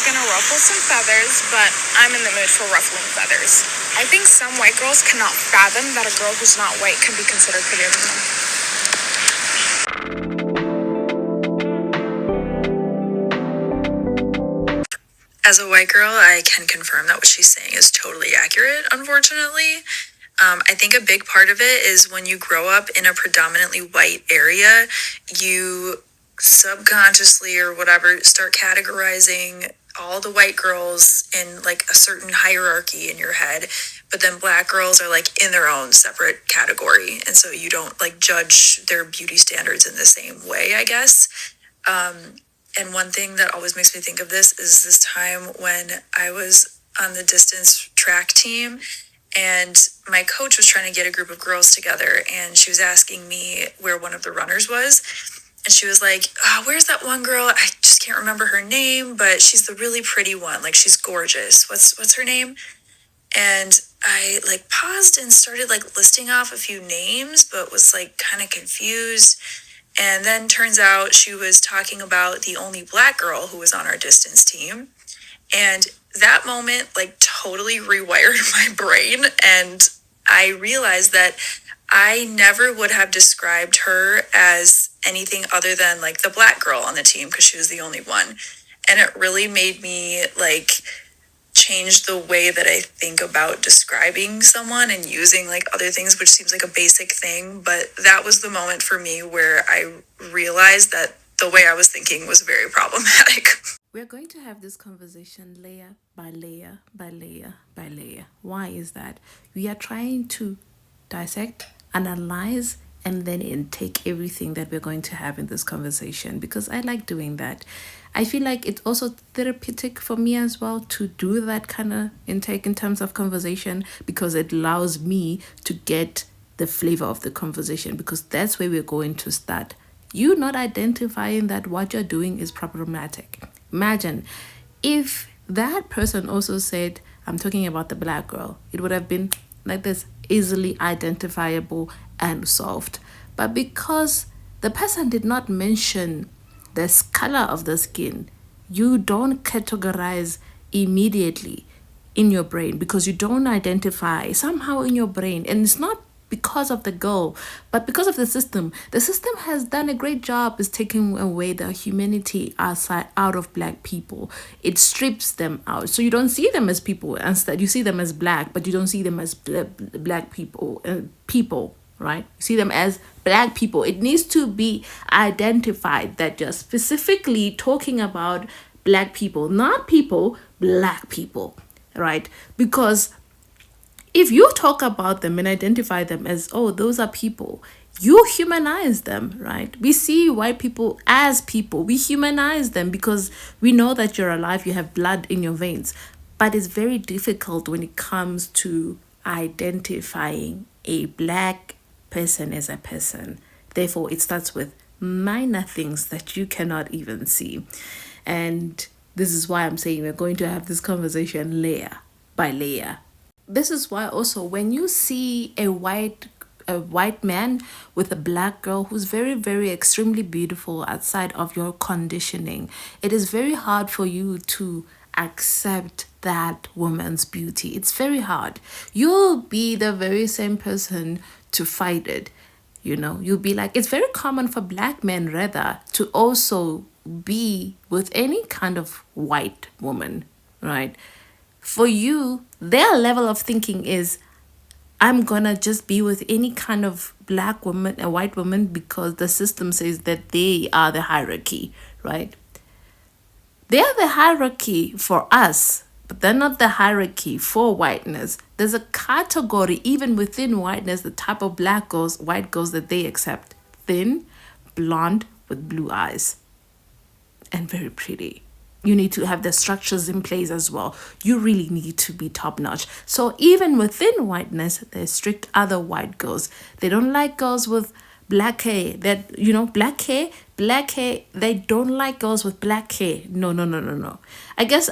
is gonna ruffle some feathers, but I'm in the mood for ruffling feathers. I think some white girls cannot fathom that a girl who's not white can be considered prettier than them. As a white girl, I can confirm that what she's saying is totally accurate, unfortunately. I think a big part of it is when you grow up in a predominantly white area, you subconsciously or whatever start categorizing all the white girls in like a certain hierarchy in your head, but then black girls are like in their own separate category, and so you don't like judge their beauty standards in the same way, I guess. And one thing that always makes me think of this is this time when I was on the distance track team, and my coach was trying to get a group of girls together, and she was asking me where one of the runners was. And she was like, oh, where's that one girl? I just can't remember her name, but she's the really pretty one. Like, she's gorgeous. What's her name? And I like paused and started like listing off a few names, but was like kind of confused. And then turns out she was talking about the only black girl who was on our distance team. And that moment like totally rewired my brain. And I realized that I never would have described her as anything other than like the black girl on the team because she was the only one. And it really made me like change the way that I think about describing someone and using like other things, which seems like a basic thing. But that was the moment for me where I realized that the way I was thinking was very problematic. We're going to have this conversation layer by layer by layer by layer. Why is that? We are trying to dissect, analyze, and then intake everything that we're going to have in this conversation because I like doing that. I feel like it's also therapeutic for me as well to do that kind of intake in terms of conversation because it allows me to get the flavor of the conversation because that's where we're going to start. You not identifying that what you're doing is problematic. Imagine if that person also said, I'm talking about the black girl, it would have been like this, easily identifiable and solved. But because the person did not mention the color of the skin, you don't categorize immediately in your brain because you don't identify somehow in your brain. And it's not because of the girl, but because of the system. The system has done a great job is taking away the humanity outside out of black people. It strips them out. So you don't see them as people. Instead, you see them as black, but you don't see them as black people. People, right? You see them as black people. It needs to be identified that you're specifically talking about black people, not people, black people, right? Because if you talk about them and identify them as, oh, those are people, you humanize them, right? We see white people as people. We humanize them because we know that you're alive, you have blood in your veins. But it's very difficult when it comes to identifying a black person as a person. Therefore, it starts with minor things that you cannot even see. And this is why I'm saying we're going to have this conversation layer by layer. This is why also when you see a white man with a black girl who's very, very extremely beautiful outside of your conditioning, it is very hard for you to accept that woman's beauty. It's very hard. You'll be the very same person to fight it. You know, you'll be like, it's very common for black men rather to also be with any kind of white woman, right? For you, their level of thinking is, I'm gonna just be with any kind of black woman, a white woman, because the system says that they are the hierarchy, right? They are the hierarchy for us, but they're not the hierarchy for whiteness. There's a category even within whiteness, the type of black girls, white girls that they accept. Thin, blonde, with blue eyes, and very pretty. You need to have the structures in place as well. You really need to be top notch. So even within whiteness, there's strict other white girls. They don't like girls with black hair. That, you know, black hair. They don't like girls with black hair. No. I guess.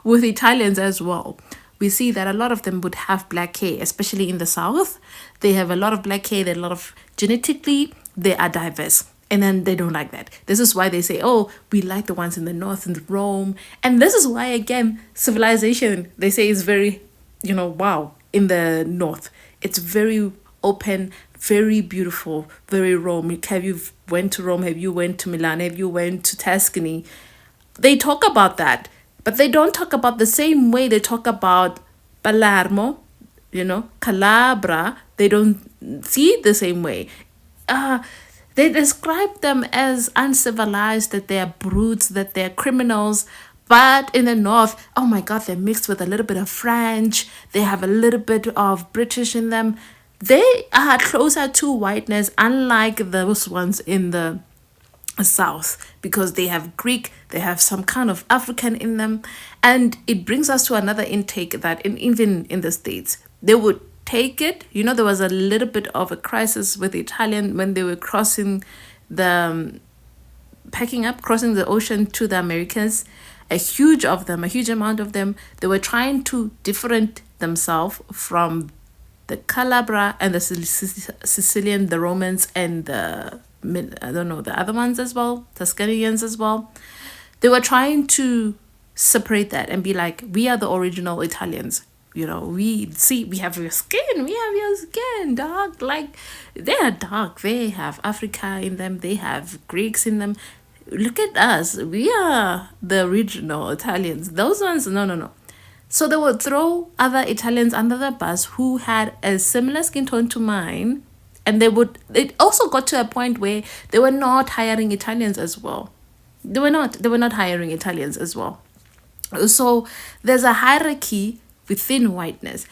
With Italians as well, we see that a lot of them would have black hair, especially in the South. They have a lot of black hair. They're a lot of genetically, they are diverse. And then they don't like that. This is why they say, oh, we like the ones in the north and Rome. And this is why, again, civilization, they say, is very, wow, in the north. It's very open, very beautiful, very Rome. Have you went to Rome? Have you went to Milan? Have you went to Tuscany? They talk about that, but they don't talk about the same way they talk about Palermo, Calabria. They don't see it the same way. They describe them as uncivilized, that they're brutes, that they're criminals. But in the north, oh my God, they're mixed with a little bit of French. They have a little bit of British in them. They are closer to whiteness, unlike those ones in the south, because they have Greek, they have some kind of African in them. And it brings us to another intake that even in the States, they would take it. There was a little bit of a crisis with Italian when they were crossing crossing the ocean to the Americas. A huge amount of them, they were trying to different themselves from the Calabria and the Sicilian, the Romans, and the other ones as well, Tuscanians as well. They were trying to separate that and be like, we are the original Italians. We have your skin, dog. Like, they are dark. They have Africa in them. They have Greeks in them. Look at us. We are the original Italians. Those ones, no. So they would throw other Italians under the bus who had a similar skin tone to mine. And it also got to a point where they were not hiring Italians as well. They were not hiring Italians as well. So there's a hierarchy within whiteness.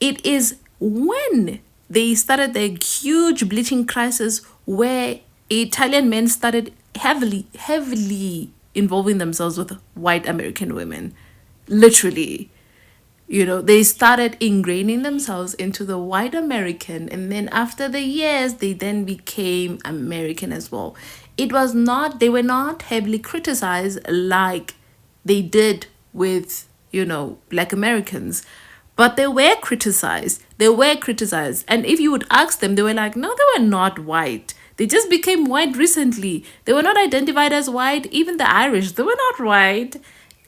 It is when they started the huge bleaching crisis where Italian men started heavily involving themselves with white American women. Literally. They started ingraining themselves into the white American, and then after the years, they then became American as well. They were not heavily criticized like they did with, Black Americans, but they were criticized. And if you would ask them, they were like, no, they were not white. They just became white recently. They were not identified as white. Even the Irish, they were not white.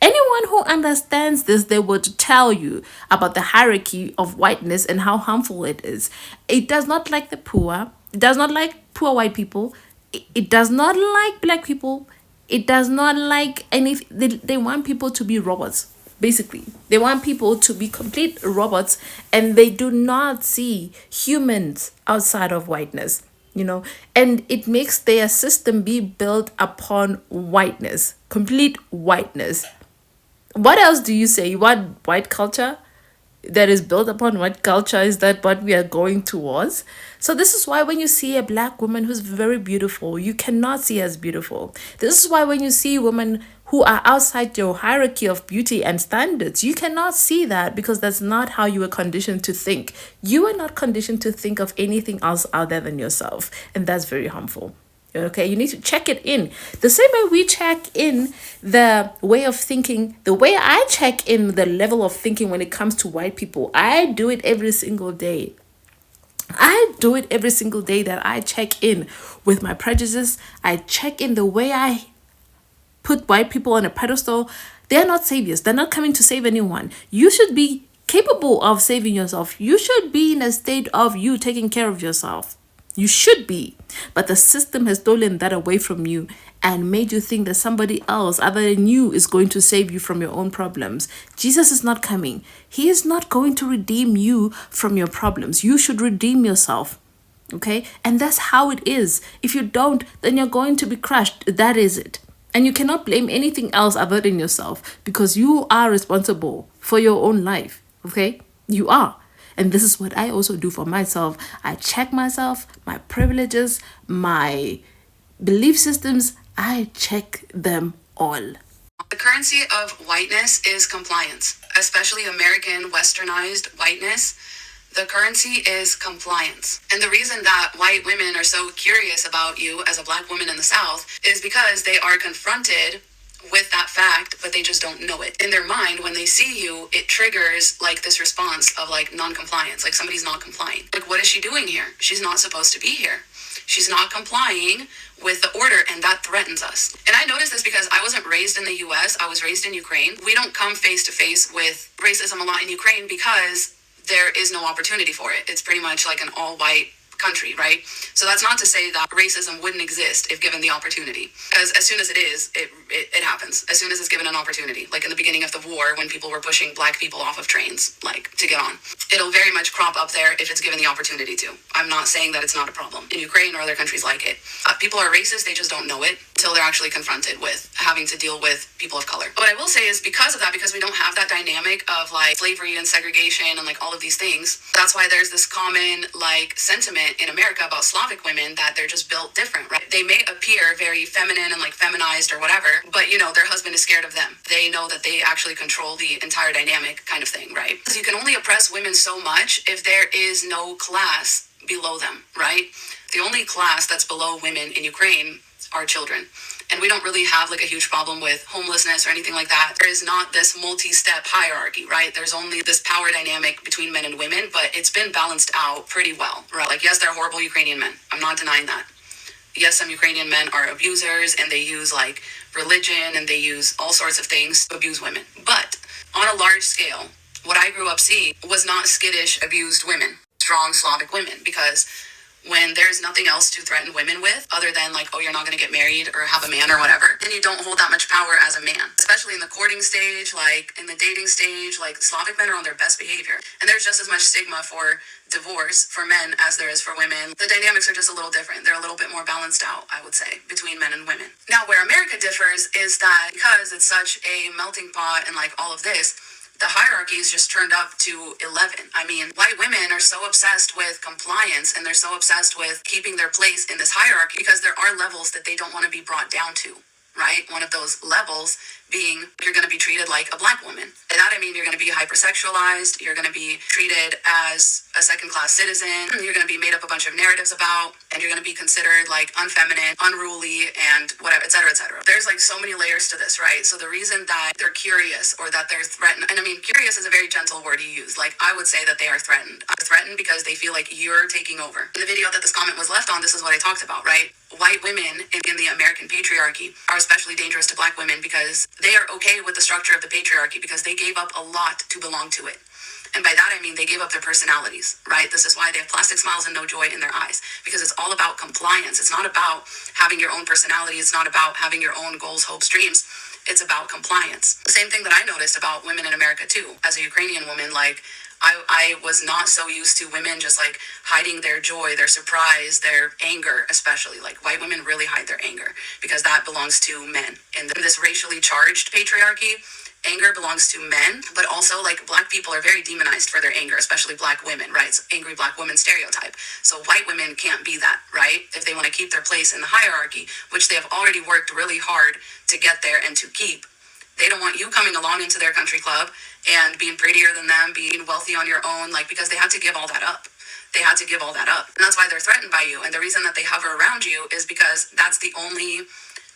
Anyone who understands this, they would tell you about the hierarchy of whiteness and how harmful it is. It does not like the poor. It does not like poor white people. It does not like Black people. It does not like anything. They want people to be robots, basically. They want people to be complete robots, and they do not see humans outside of whiteness. And it makes their system be built upon whiteness, complete whiteness. What else do you say? What white culture that is built upon white culture? Is that what we are going towards? So this is why when you see a Black woman who's very beautiful, you cannot see as beautiful. This is why when you see women who are outside your hierarchy of beauty and standards, you cannot see that, because that's not how you were conditioned to think. You are not conditioned to think of anything else other than yourself. And that's very harmful. Okay, you need to check it in. The same way we check in the way of thinking, the way I check in the level of thinking when it comes to white people, I do it every single day. That I check in with my prejudices. I check in the way I put white people on a pedestal. They're not saviors. They're not coming to save anyone. You should be capable of saving yourself. You should be in a state of you taking care of yourself. You should be. But the system has stolen that away from you and made you think that somebody else other than you is going to save you from your own problems. Jesus is not coming. He is not going to redeem you from your problems. You should redeem yourself. Okay? And that's how it is. If you don't, then you're going to be crushed. That is it. And you cannot blame anything else other than yourself, because you are responsible for your own life. Okay? You are. And this is what I also do for myself. I check myself, my privileges, my belief systems. I check them all. The currency of whiteness is compliance, especially American westernized whiteness. The currency is compliance. And the reason that white women are so curious about you as a Black woman in the South is because they are confronted with that fact, but they just don't know it. In their mind, when they see you, it triggers like this response of like non-compliance, like somebody's not complying. Like, what is she doing here? She's not supposed to be here. She's not complying with the order, and that threatens us. And I noticed this because I wasn't raised in the US, I was raised in Ukraine. We don't come face to face with racism a lot in Ukraine because there is no opportunity for it. It's pretty much like an all-white country, right? So that's not to say that racism wouldn't exist if given the opportunity. Because as soon as it is, it happens. As soon as it's given an opportunity. Like in the beginning of the war, when people were pushing black people off of trains, like to get on. It'll very much crop up there if it's given the opportunity to. I'm not saying that it's not a problem in Ukraine or other countries like it. People are racist, they just don't know it until they're actually confronted with having to deal with people of color. What I will say is because of that, because we don't have that dynamic of like slavery and segregation and like all of these things, that's why there's this common like sentiment in America about Slavic women that they're just built different, right? They may appear very feminine and like feminized or whatever, but you know, their husband is scared of them. They know that they actually control the entire dynamic kind of thing, right? Because you can only oppress women so much if there is no class below them, right? The only class that's below women in Ukraine are children. And we don't really have like a huge problem with homelessness or anything like that. There is not this multi-step hierarchy, right? There's only this power dynamic between men and women, but it's been balanced out pretty well, right? Like, yes, they're horrible Ukrainian men. I'm not denying that. Yes, some Ukrainian men are abusers and they use like religion and they use all sorts of things to abuse women. But on a large scale, what I grew up seeing was not skittish, abused women, strong Slavic women, because when there's nothing else to threaten women with other than like, oh, you're not going to get married or have a man or whatever, then you don't hold that much power as a man, especially in the courting stage, like in the dating stage. Like Slavic men are on their best behavior, and there's just as much stigma for divorce for men as there is for women. The dynamics are just a little different. They're a little bit more balanced out, I would say, between men and women. Now, where America differs is that because it's such a melting pot and like all of this, the hierarchy is just turned up to 11. I mean, white women are so obsessed with compliance and they're so obsessed with keeping their place in this hierarchy because there are levels that they don't want to be brought down to, right? One of those levels being you're going to be treated like a black woman. And that, I mean, you're going to be hypersexualized. You're going to be treated as a second-class citizen. You're going to be made up a bunch of narratives about, and you're going to be considered like unfeminine, unruly, and whatever, et cetera, et cetera. There's like so many layers to this, right? So the reason that they're curious or that they're threatened, and I mean, curious is a very gentle word to use. Like, I would say that they are threatened. Threatened because they feel like you're taking over. In the video that this comment was left on, this is what I talked about, right? White women in the American patriarchy are especially dangerous to black women because they are okay with the structure of the patriarchy because they gave up a lot to belong to it. And by that, I mean they gave up their personalities, right? This is why they have plastic smiles and no joy in their eyes, because it's all about compliance. It's not about having your own personality. It's not about having your own goals, hopes, dreams. It's about compliance. The same thing that I noticed about women in America too. As a Ukrainian woman, like, I was not so used to women just like hiding their joy, their surprise, their anger, especially. Like, white women really hide their anger because that belongs to men. In this racially charged patriarchy, anger belongs to men, but also like black people are very demonized for their anger, especially black women, right? It's angry black women stereotype. So white women can't be that, right? If they want to keep their place in the hierarchy, which they have already worked really hard to get there and to keep. They don't want you coming along into their country club and being prettier than them, being wealthy on your own, like, because they had to give all that up. They had to give all that up. And that's why they're threatened by you. And the reason that they hover around you is because that's the only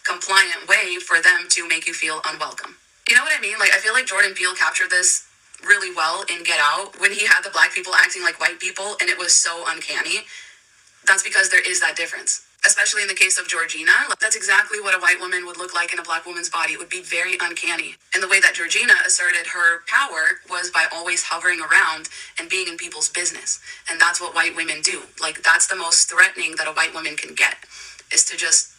compliant way for them to make you feel unwelcome. You know what I mean? Like, I feel like Jordan Peele captured this really well in Get Out when he had the black people acting like white people, and it was so uncanny. That's because there is that difference. Especially in the case of Georgina, that's exactly what a white woman would look like in a black woman's body. It would be very uncanny. And the way that Georgina asserted her power was by always hovering around and being in people's business. And that's what white women do. Like, that's the most threatening that a white woman can get, is to just,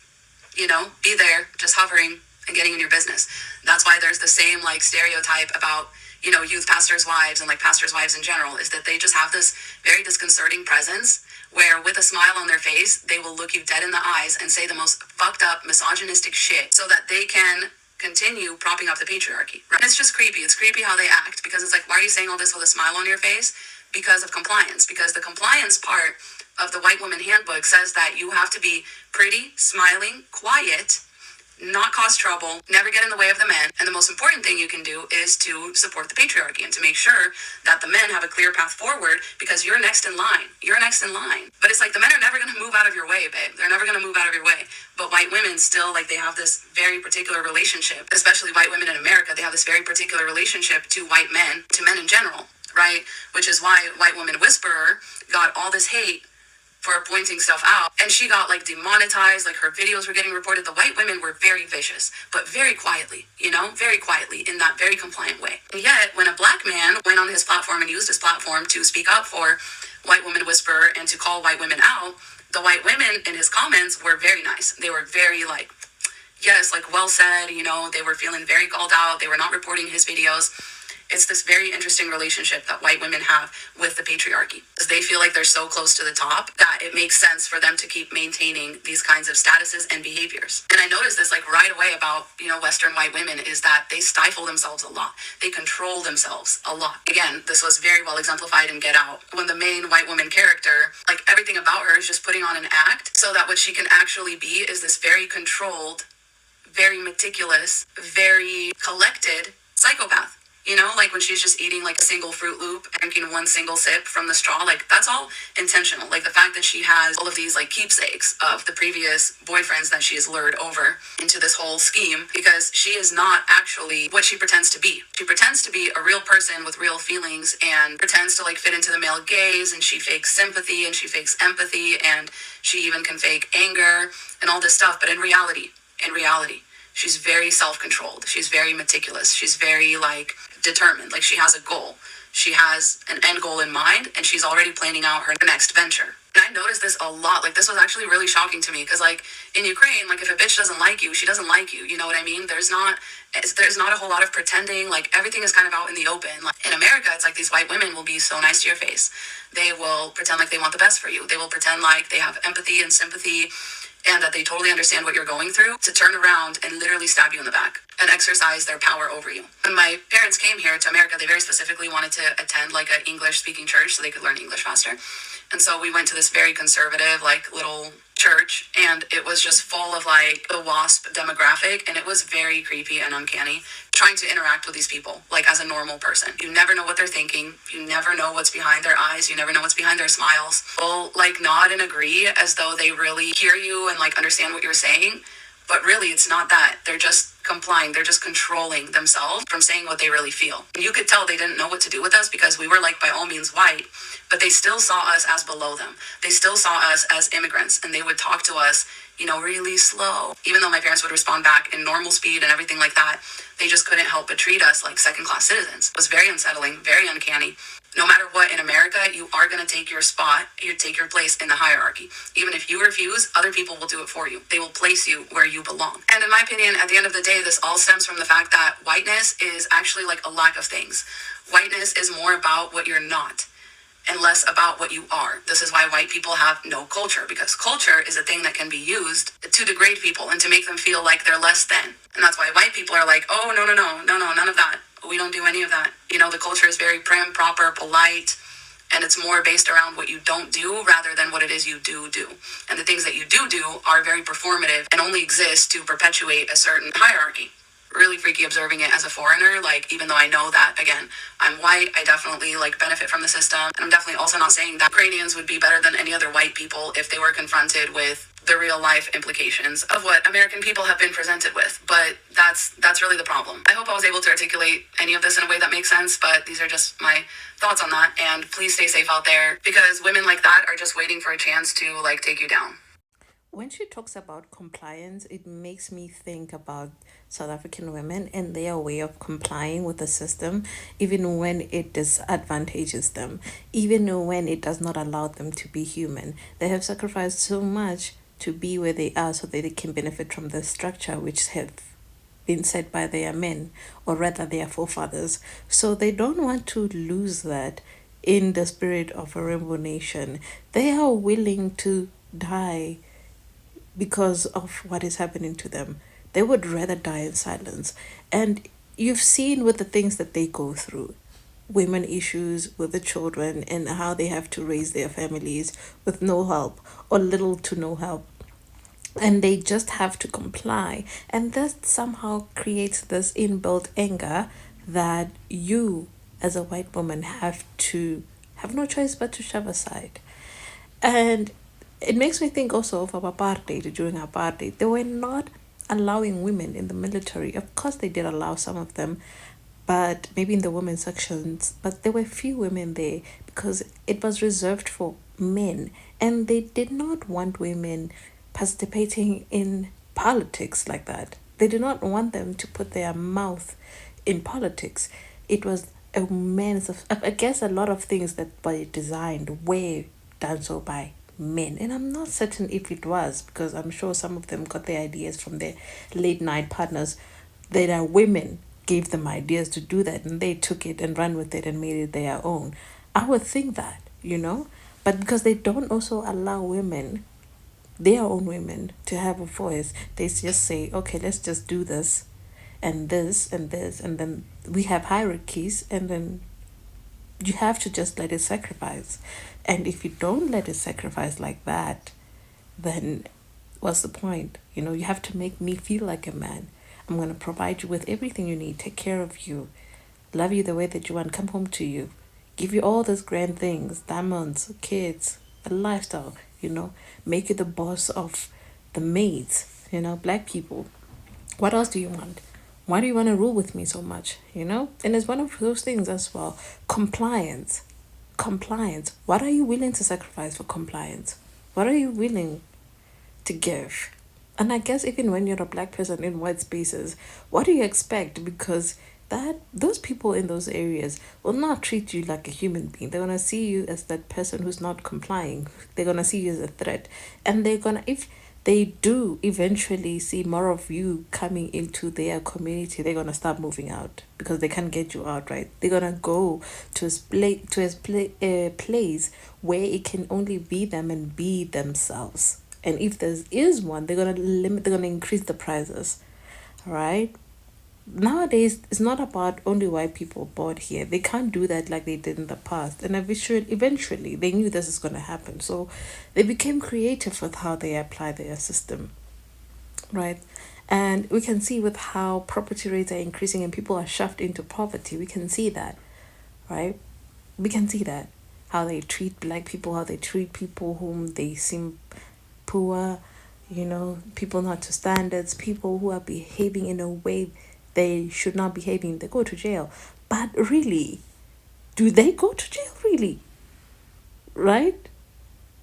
you know, be there, just hovering and getting in your business. That's why there's the same like stereotype about, you know, youth pastors' wives and like pastors' wives in general, is that they just have this very disconcerting presence where with a smile on their face, they will look you dead in the eyes and say the most fucked up misogynistic shit so that they can continue propping up the patriarchy. Right? And it's just creepy. It's creepy how they act, because it's like, why are you saying all this with a smile on your face? Because of compliance. Because the compliance part of the white woman handbook says that you have to be pretty, smiling, quiet, not cause trouble, never get in the way of the men. And the most important thing you can do is to support the patriarchy and to make sure that the men have a clear path forward, because you're next in line. You're next in line. But it's like the men are never going to move out of your way, babe. They're never going to move out of your way. But white women still, like, they have this very particular relationship, especially white women in America. They have this very particular relationship to white men, to men in general, right? Which is why White Woman Whisperer got all this hate for pointing stuff out. And she got like demonetized, like her videos were getting reported. The white women were very vicious, but very quietly, very quietly in that very compliant way. And yet, when a black man went on his platform and used his platform to speak up for White Woman Whisperer and to call white women out, the white women in his comments were very nice. They were very like, yes, like well said, they were feeling very called out. They were not reporting his videos. It's this very interesting relationship that white women have with the patriarchy. Because they feel like they're so close to the top that it makes sense for them to keep maintaining these kinds of statuses and behaviors. And I noticed this like right away about, Western white women is that they stifle themselves a lot. They control themselves a lot. Again, this was very well exemplified in Get Out when the main white woman character, like everything about her is just putting on an act so that what she can actually be is this very controlled, very meticulous, very collected psychopath. Like when she's just eating like a single Fruit Loop and drinking one single sip from the straw, like that's all intentional. Like the fact that she has all of these like keepsakes of the previous boyfriends that she has lured over into this whole scheme, because she is not actually what she pretends to be. She pretends to be a real person with real feelings and pretends to like fit into the male gaze, and she fakes sympathy and she fakes empathy and she even can fake anger and all this stuff. But in reality, she's very self-controlled. She's very meticulous. She's very like determined. Like she has a goal. She has an end goal in mind, and she's already planning out her next venture. And I noticed this a lot. Like this was actually really shocking to me because like in Ukraine, like if a bitch doesn't like you, she doesn't like you. You know what I mean? There's not a whole lot of pretending. Like everything is kind of out in the open. Like in America, it's like these white women will be so nice to your face. They will pretend like they want the best for you. They will pretend like they have empathy and sympathy and that they totally understand what you're going through, to turn around and literally stab you in the back and exercise their power over you. When my parents came here to America, they very specifically wanted to attend like an English-speaking church so they could learn English faster. And so we went to this very conservative, like little church, and it was just full of like the WASP demographic, and it was very creepy and uncanny trying to interact with these people like as a normal person. You never know what they're thinking. You never know what's behind their eyes. You never know what's behind their smiles. They'll like nod and agree as though they really hear you and like understand what you're saying. But really, it's not that. They're just complying. They're just controlling themselves from saying what they really feel. And you could tell they didn't know what to do with us because we were like by all means white, but they still saw us as below them. They still saw us as immigrants, and they would talk to us, really slow. Even though my parents would respond back in normal speed and everything like that, they just couldn't help but treat us like second-class citizens. It was very unsettling, very uncanny. No matter what, in America, you are going to take your spot, you take your place in the hierarchy. Even if you refuse, other people will do it for you. They will place you where you belong. And in my opinion, at the end of the day, this all stems from the fact that whiteness is actually like a lack of things. Whiteness is more about what you're not and less about what you are. This is why white people have no culture, because culture is a thing that can be used to degrade people and to make them feel like they're less than. And that's why white people are like, oh, no, none of that. We don't do any of that. The culture is very prim, proper, polite, and it's more based around what you don't do rather than what it is you do. And the things that you do are very performative and only exist to perpetuate a certain hierarchy. Really freaky observing it as a foreigner. Like, even though I know that, again, I'm white, I definitely like benefit from the system. And I'm definitely also not saying that Ukrainians would be better than any other white people if they were confronted with the real life implications of what American people have been presented with. But that's really the problem. I hope I was able to articulate any of this in a way that makes sense, but these are just my thoughts on that. And please stay safe out there, because women like that are just waiting for a chance to like take you down. When she talks about compliance, it makes me think about South African women and their way of complying with the system, even when it disadvantages them, even when it does not allow them to be human. They have sacrificed so much to be where they are so that they can benefit from the structure which have been set by their men, or rather their forefathers. So they don't want to lose that in the spirit of a rainbow nation. They are willing to die because of what is happening to them. They would rather die in silence. And you've seen with the things that they go through, women issues with the children and how they have to raise their families with no help or little to no help. And they just have to comply. And that somehow creates this inbuilt anger that you, as a white woman, have no choice but to shove aside. And it makes me think also of apartheid. During apartheid, they were not allowing women in the military. Of course, they did allow some of them, but maybe in the women's sections. But there were few women there because it was reserved for men, and they did not want women participating in politics like that. They did not want them to put their mouth in politics. It was a man's of, I guess a lot of things that were designed were done so by men. And I'm not certain if it was, because I'm sure some of them got their ideas from their late night partners. There are women gave them ideas to do that, and they took it and ran with it and made it their own. I would think that, but because they don't also allow women, their own women, to have a voice, they just say, okay, let's just do this and this and this, and then we have hierarchies, and then you have to just let it sacrifice. And if you don't let it sacrifice like that, then what's the point? You have to make me feel like a man. I'm going to provide you with everything you need, take care of you, love you the way that you want, come home to you, give you all those grand things, diamonds, kids, a lifestyle, make you the boss of the maids, black people. What else do you want? Why do you want to rule with me so much? And it's one of those things as well. Compliance. What are you willing to sacrifice for compliance? What are you willing to give? And I guess even when you're a black person in white spaces, what do you expect? Because those people in those areas will not treat you like a human being. They're gonna see you as that person who's not complying. They're gonna see you as a threat. And if they do eventually see more of you coming into their community, they're gonna start moving out because they can't get you out, right? They're gonna go to a place where it can only be them and be themselves. And if there is one, they're gonna increase the prices. All right. Nowadays, it's not about only white people bored here. They can't do that like they did in the past. And eventually, they knew this is going to happen. So they became creative with how they apply their system, right? And we can see with how property rates are increasing and people are shoved into poverty. We can see that, right? We can see that. How they treat black people, how they treat people whom they seem poor, people not to standards, people who are behaving in a way they should not behaving, they go to jail. But really, do they go to jail really? Right?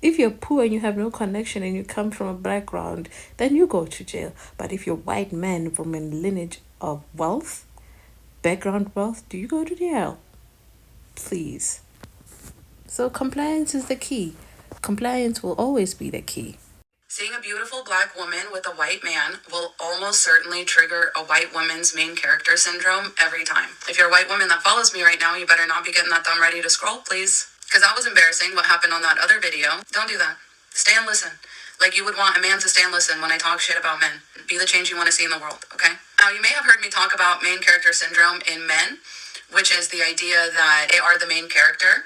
If you're poor and you have no connection and you come from a background, then you go to jail. But if you're white man from a lineage of wealth, background wealth, do you go to jail? Please. So compliance is the key. Compliance will always be the key. Seeing a beautiful black woman with a white man will almost certainly trigger a white woman's main character syndrome every time. If you're a white woman that follows me right now, you better not be getting that thumb ready to scroll, please. Because that was embarrassing what happened on that other video. Don't do that. Stay and listen. Like you would want a man to stay and listen when I talk shit about men. Be the change you want to see in the world, okay? Now, you may have heard me talk about main character syndrome in men, which is the idea that they are the main character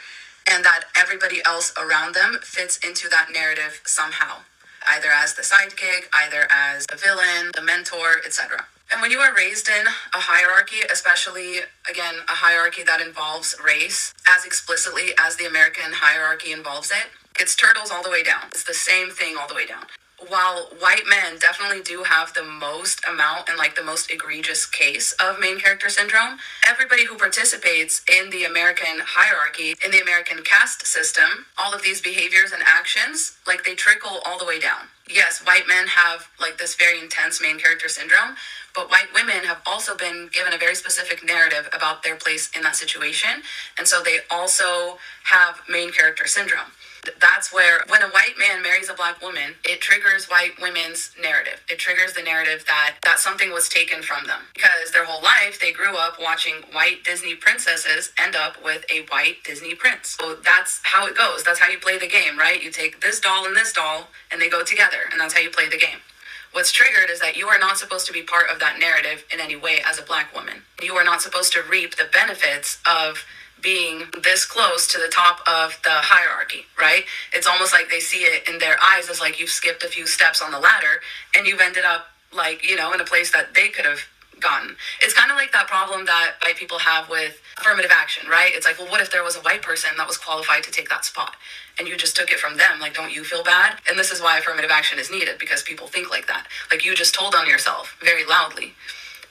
and that everybody else around them fits into that narrative somehow, either as the sidekick, either as the villain, the mentor, etc. And when you are raised in a hierarchy, especially, again, a hierarchy that involves race as explicitly as the American hierarchy involves it, it's turtles all the way down. It's the same thing all the way down. While white men definitely do have the most amount and like the most egregious case of main character syndrome, everybody who participates in the American hierarchy, in the American caste system, all of these behaviors and actions, like they trickle all the way down. Yes, white men have like this very intense main character syndrome, but white women have also been given a very specific narrative about their place in that situation. And so they also have main character syndrome. That's where when a white man marries a black woman, it triggers white women's narrative. It triggers the narrative that something was taken from them. Because their whole life, they grew up watching white Disney princesses end up with a white Disney prince. So that's how it goes. That's how you play the game, right? You take this doll, and they go together. And that's how you play the game. What's triggered is that you are not supposed to be part of that narrative in any way as a black woman. You are not supposed to reap the benefits of being this close to the top of the hierarchy, right? It's almost like they see it in their eyes as like you've skipped a few steps on the ladder and you've ended up like, in a place that they could have gotten. It's kind of like that problem that white people have with affirmative action, right? It's like, well, what if there was a white person that was qualified to take that spot and you just took it from them? Like, don't you feel bad? And this is why affirmative action is needed, because people think like that. Like you just told on yourself very loudly.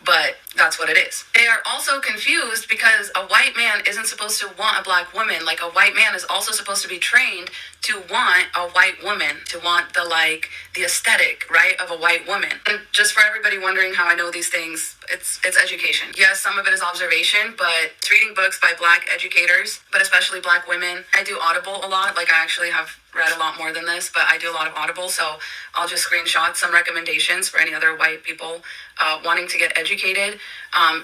But That's what it is. They are also confused because a white man isn't supposed to want a black woman. Like, a white man is also supposed to be trained to want a white woman, to want the aesthetic, right, of a white woman. And just for everybody wondering how I know these things, it's education. Yes, some of it is observation, but it's reading books by black educators, but especially black women. I do Audible a lot. Like, I actually have read a lot more than this, but I do a lot of Audible, so I'll just screenshot some recommendations for any other white people wanting to get educated.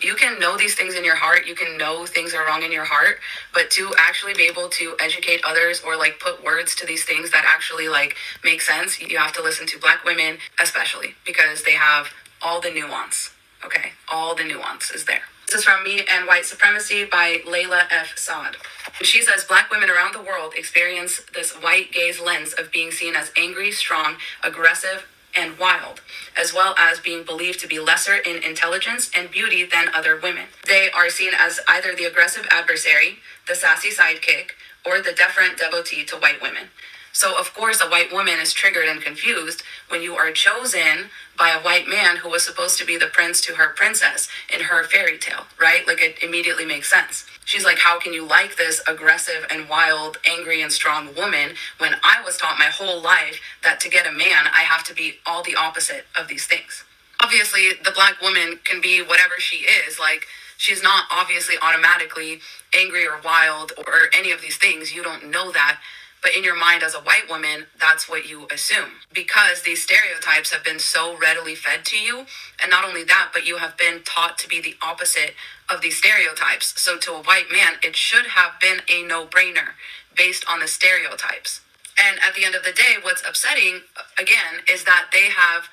You can know these things in your heart, you can know things are wrong in your heart, but to actually be able to educate others or like put words to these things that actually like make sense, you have to listen to black women, especially because they have all the nuance. Okay, all the nuance is there. This is from Me and White Supremacy by Layla F. Saad. And she says, black women around the world experience this white gaze lens of being seen as angry, strong, aggressive, and wild, as well as being believed to be lesser in intelligence and beauty than other women. They are seen as either the aggressive adversary, the sassy sidekick, or the deferent devotee to white women. So, of course, a white woman is triggered and confused when you are chosen by a white man who was supposed to be the prince to her princess in her fairy tale, right? Like, it immediately makes sense. She's like, how can you like this aggressive and wild, angry and strong woman when I was taught my whole life that to get a man, I have to be all the opposite of these things? Obviously, the black woman can be whatever she is. Like, she's not obviously automatically angry or wild or any of these things. You don't know that. But in your mind as a white woman, that's what you assume. Because these stereotypes have been so readily fed to you. And not only that, but you have been taught to be the opposite of these stereotypes. So to a white man, it should have been a no-brainer based on the stereotypes. And at the end of the day, what's upsetting, again, is that they have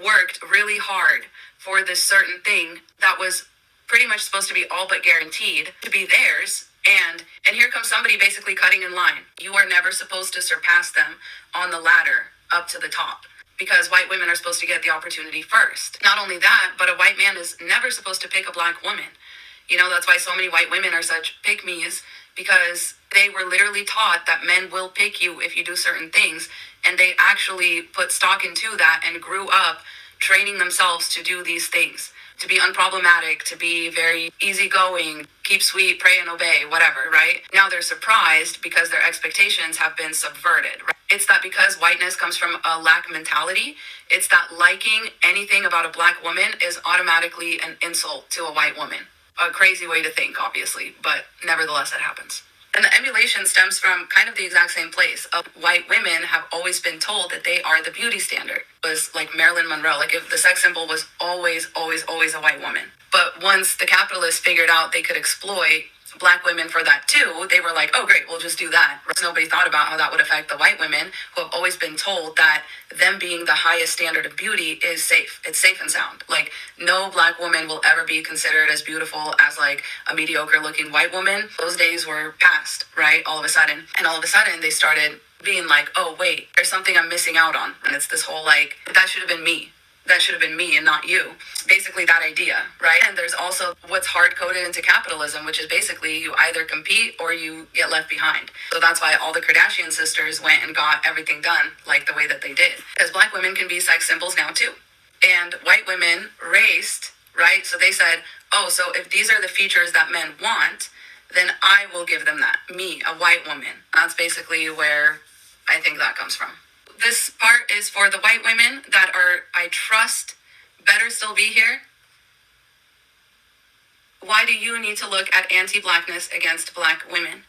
worked really hard for this certain thing that was pretty much supposed to be all but guaranteed to be theirs. And here comes somebody basically cutting in line. You are never supposed to surpass them on the ladder up to the top because white women are supposed to get the opportunity first. Not only that, but a white man is never supposed to pick a black woman. You know, that's why so many white women are such pick-me's, because they were literally taught that men will pick you if you do certain things. And they actually put stock into that and grew up training themselves to do these things. To be unproblematic, to be very easygoing, keep sweet, pray and obey, whatever, right? Now they're surprised because their expectations have been subverted, right? It's that because whiteness comes from a lack mentality, it's that liking anything about a black woman is automatically an insult to a white woman. A crazy way to think, obviously, but nevertheless it happens. And the emulation stems from kind of the exact same place. White women have always been told that they are the beauty standard. It was like Marilyn Monroe. Like, if the sex symbol was always a white woman. But once the capitalists figured out they could exploit black women for that too, they were like, oh great, we'll just do that. Nobody thought about how that would affect the white women who have always been told that them being the highest standard of beauty is safe. It's safe and sound. Like, no black woman will ever be considered as beautiful as like a mediocre looking white woman. Those days were past, right? All of a sudden. And all of a sudden they started being like, oh wait, there's something I'm missing out on. And it's this whole like, that should have been me. That should have been me and not you. Basically that idea, right? And there's also what's hard-coded into capitalism, which is basically you either compete or you get left behind. So that's why all the Kardashian sisters went and got everything done like the way that they did. Because black women can be sex symbols now too. And white women raced, right? So they said, oh, so if these are the features that men want, then I will give them that. Me, a white woman. That's basically where I think that comes from. This part is for the white women that are, I trust, better still be here. Why do you need to look at anti-blackness against black women?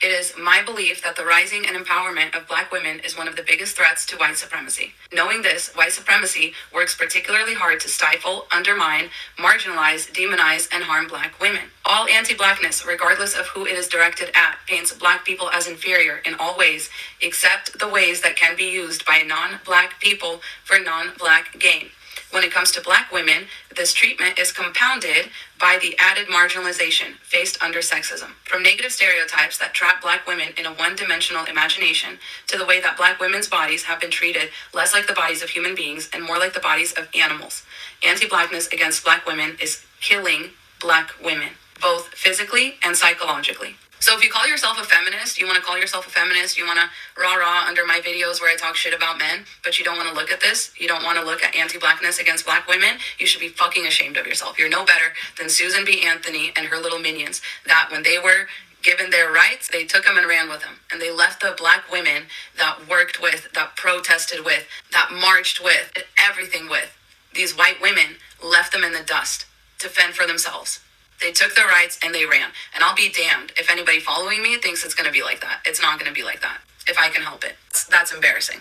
It is my belief that the rising and empowerment of black women is one of the biggest threats to white supremacy. Knowing this, white supremacy works particularly hard to stifle, undermine, marginalize, demonize, and harm black women. All anti-blackness, regardless of who it is directed at, paints black people as inferior in all ways, except the ways that can be used by non-black people for non-black gain. When it comes to black women, this treatment is compounded by the added marginalization faced under sexism. From negative stereotypes that trap black women in a one-dimensional imagination to the way that black women's bodies have been treated less like the bodies of human beings and more like the bodies of animals. Anti-blackness against black women is killing black women, both physically and psychologically. So if you call yourself a feminist, you want to call yourself a feminist, you want to rah-rah under my videos where I talk shit about men, but you don't want to look at this, you don't want to look at anti-blackness against black women, you should be fucking ashamed of yourself. You're no better than Susan B. Anthony and her little minions that when they were given their rights, they took them and ran with them. And they left the black women that worked with, that protested with, that marched with, did everything with. These white women left them in the dust to fend for themselves. They took their rights and they ran. And I'll be damned if anybody following me thinks it's going to be like that. It's not going to be like that if I can help it. That's embarrassing.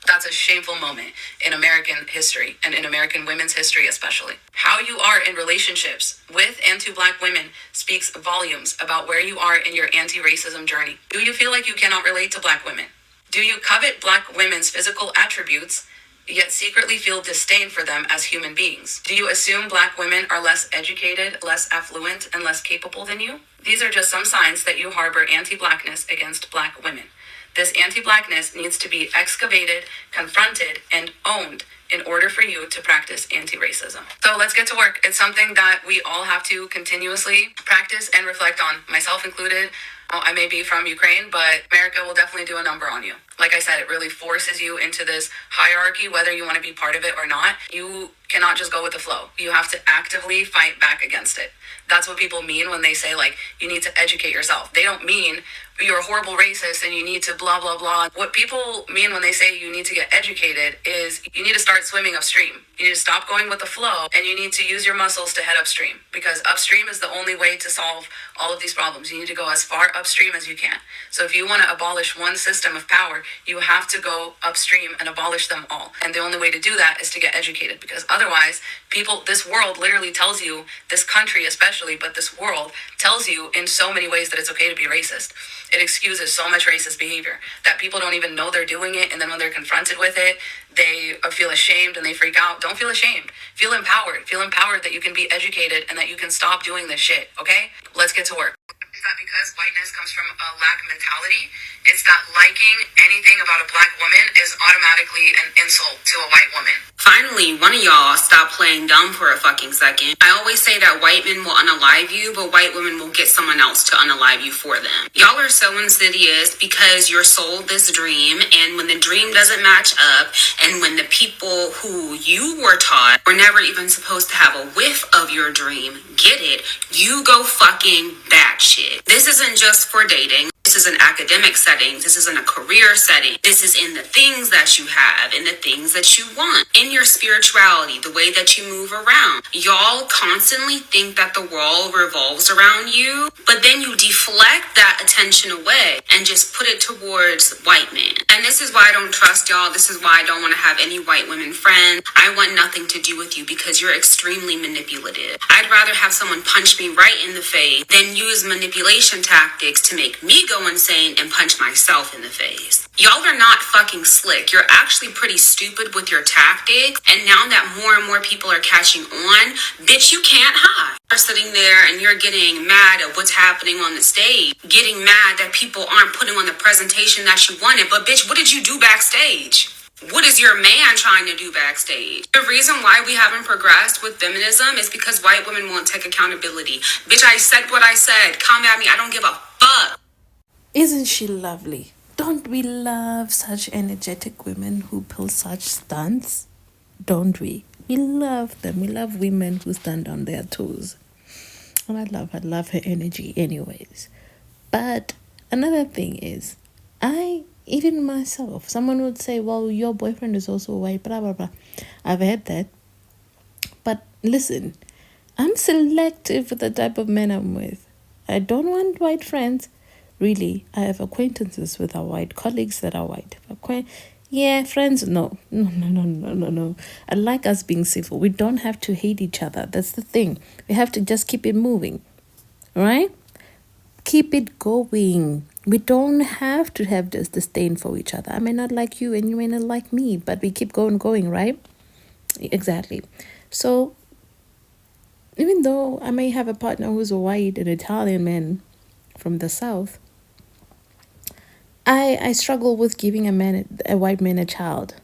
That's a shameful moment in American history and in American women's history especially. How you are in relationships with and to black women speaks volumes about where you are in your anti-racism journey. Do you feel like you cannot relate to black women? Do you covet black women's physical attributes yet secretly feel disdain for them as human beings? Do you assume black women are less educated, less affluent, and less capable than you? These are just some signs that you harbor anti-blackness against black women. This anti-blackness needs to be excavated, confronted, and owned in order for you to practice anti-racism. So let's get to work. It's something that we all have to continuously practice and reflect on, myself included. I may be from Ukraine, but America will definitely do a number on you. Like I said, it really forces you into this hierarchy, whether you want to be part of it or not. You cannot just go with the flow. You have to actively fight back against it. That's what people mean when they say, like, you need to educate yourself. They don't mean you're a horrible racist and you need to blah, blah, blah. What people mean when they say you need to get educated is you need to start swimming upstream. You need to stop going with the flow and you need to use your muscles to head upstream, because upstream is the only way to solve all of these problems. You need to go as far upstream as you can. So if you want to abolish one system of power, you have to go upstream and abolish them all. And the only way to do that is to get educated, because otherwise people, this world literally tells you, this country especially, but this world tells you in so many ways that it's okay to be racist. It excuses so much racist behavior that people don't even know they're doing it. And then when they're confronted with it, they feel ashamed and they freak out. Don't feel ashamed. Feel empowered. Feel empowered that you can be educated and that you can stop doing this shit. Okay? Let's get to work. Is that because whiteness comes from a lack mentality? It's that liking anything about a black woman is automatically an insult to a white woman. Finally, one of y'all stop playing dumb for a fucking second. I always say that white men will unalive you, but white women will get someone else to unalive you for them. Y'all are so insidious because you're sold this dream, and when the dream doesn't match up, and when the people who you were taught were never even supposed to have a whiff of your dream get it, you go fucking batshit. This isn't just for dating. This is an academic setting. This is in a career setting. This is in the things that you have, in the things that you want, in your spirituality, the way that you move around. Y'all constantly think that the world revolves around you, but then you deflect that attention away and just put it towards white men. And this is why I don't trust y'all. This is why I don't want to have any white women friends. I want nothing to do with you because you're extremely manipulative. I'd rather have someone punch me right in the face than use manipulation tactics to make me go insane and punch myself in the face. Y'all are not fucking slick. You're actually pretty stupid with your tactics. And now that more and more people are catching on, bitch, you can't hide. You're sitting there and you're getting mad at what's happening on the stage, getting mad that people aren't putting on the presentation that you wanted. But bitch, what did you do backstage? What is your man trying to do backstage? The reason why we haven't progressed with feminism is because white women won't take accountability. Bitch, I said what I said. Come at me. I don't give a fuck. Isn't she lovely? Don't we love such energetic women who pull such stunts? Don't we? We love them. We love women who stand on their toes. And I love her energy anyways. But another thing is, even myself, someone would say, well, your boyfriend is also white, blah, blah, blah. I've heard that. But listen, I'm selective with the type of men I'm with. I don't want white friends. Really, I have acquaintances with our white colleagues that are white. Friends, no. I like us being civil. We don't have to hate each other. That's the thing. We have to just keep it moving, right? Keep it going. We don't have to have this disdain for each other. I may not like you and you may not like me, but we keep going, right? Exactly. So, even though I may have a partner who's a white, an Italian man from the South, I struggle with giving a white man a child,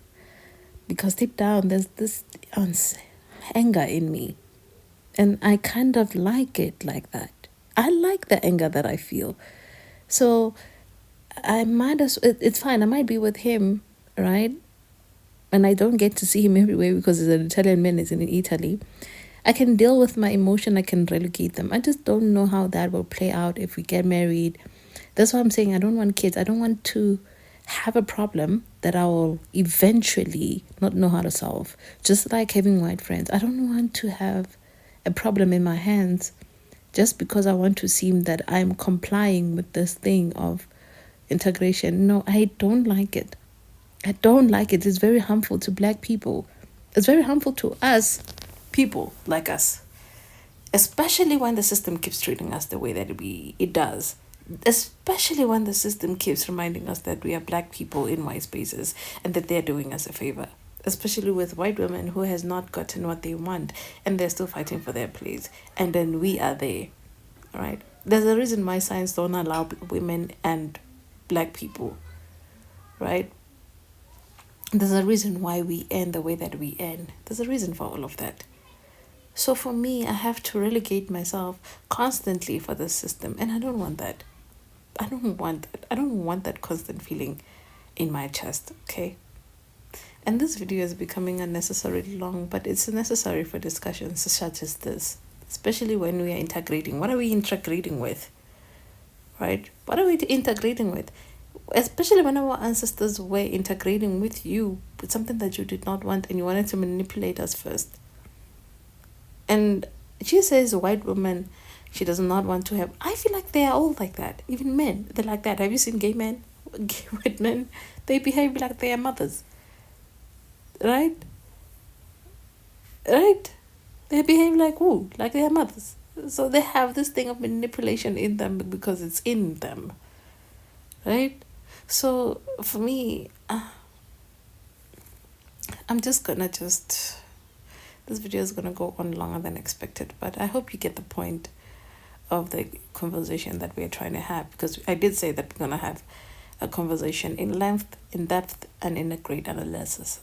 because deep down there's this anger in me, and I kind of like it like that. I like the anger that I feel. So I might as it's fine. I might be with him, right? And I don't get to see him everywhere because he's an Italian man, he's in Italy. I can deal with my emotion, I can relegate them. I just don't know how that will play out if we get married. That's why I'm saying I don't want kids. I don't want to have a problem that I will eventually not know how to solve. Just like having white friends. I don't want to have a problem in my hands just because I want to seem that I'm complying with this thing of integration. No, I don't like it. I don't like it. It's very harmful to black people. It's very harmful to us, people like us. Especially when the system keeps treating us the way that it does. Especially when the system keeps reminding us that we are black people in white spaces and that they're doing us a favor. Especially with white women who has not gotten what they want and they're still fighting for their place. And then we are there. Right? There's a reason why science don't allow women and black people. Right? There's a reason why we end the way that we end. There's a reason for all of that. So for me, I have to relegate myself constantly for the system. And I don't want that. I don't want that. I don't want that constant feeling in my chest, okay? And this video is becoming unnecessarily long, but it's necessary for discussions such as this. Especially when we are integrating. What are we integrating with? Right? What are we integrating with? Especially when our ancestors were integrating with you with something that you did not want and you wanted to manipulate us first. And she says a white woman, she does not want to have. I feel like they are all like that. Even men, they're like that. Have you seen gay men? Gay white men, they behave like they are mothers. Right? Right? They behave like who? Like they are mothers. So they have this thing of manipulation in them because it's in them. Right? So for me, I'm just gonna this video is gonna go on longer than expected, but I hope you get the point of the conversation that we're trying to have, because I did say that we're gonna have a conversation in length, in depth, and in a great analysis.